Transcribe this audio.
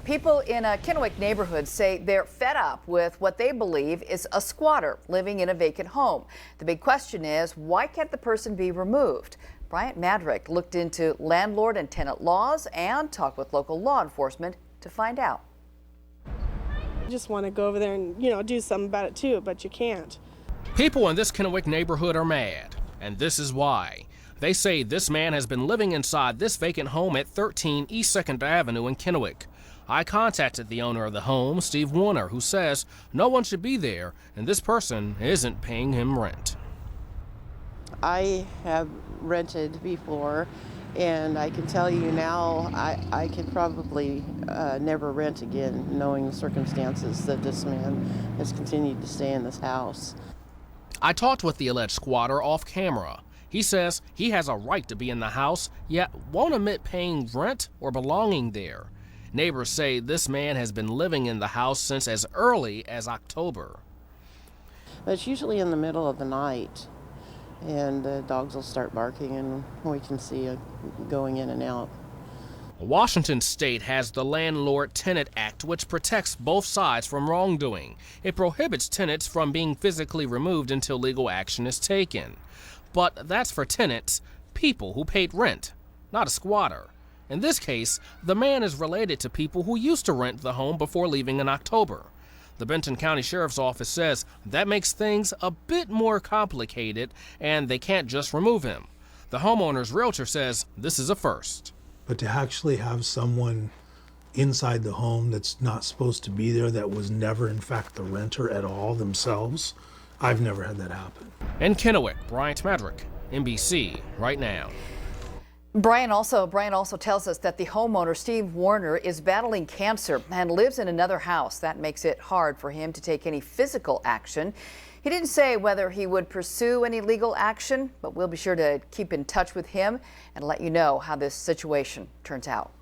People in a Kennewick neighborhood say they're fed up with what they believe is a squatter living in a vacant home. The big question is, why can't the person be removed? Bryant Maddrick looked into landlord and tenant laws and talked with local law enforcement to find out. You just want to go over there and, do something about it too, but you can't. People in this Kennewick neighborhood are mad, and this is why. They say this man has been living inside this vacant home at 13 East 2nd Avenue in Kennewick. I contacted the owner of the home, Steve Warner, who says no one should be there and this person isn't paying him rent. I have rented before, and I can tell you now I could probably never rent again, knowing the circumstances that this man has continued to stay in this house. I talked with the alleged squatter off camera. He says he has a right to be in the house, yet won't admit paying rent or belonging there. Neighbors say this man has been living in the house since as early as October. But it's usually in the middle of the night, and the dogs will start barking, and we can see it going in and out. Washington state has the Landlord-Tenant Act, which protects both sides from wrongdoing. It prohibits tenants from being physically removed until legal action is taken. But that's for tenants, people who paid rent, not a squatter. In this case, the man is related to people who used to rent the home before leaving in October. The Benton County Sheriff's Office says that makes things a bit more complicated and they can't just remove him. The homeowner's realtor says this is a first. But to actually have someone inside the home that's not supposed to be there, that was never in fact the renter at all themselves, I've never had that happen. In Kennewick, Bryant Maddrick, NBC, right now. Bryant also tells us that the homeowner, Steve Warner, is battling cancer and lives in another house. That makes it hard for him to take any physical action. He didn't say whether he would pursue any legal action, but we'll be sure to keep in touch with him and let you know how this situation turns out.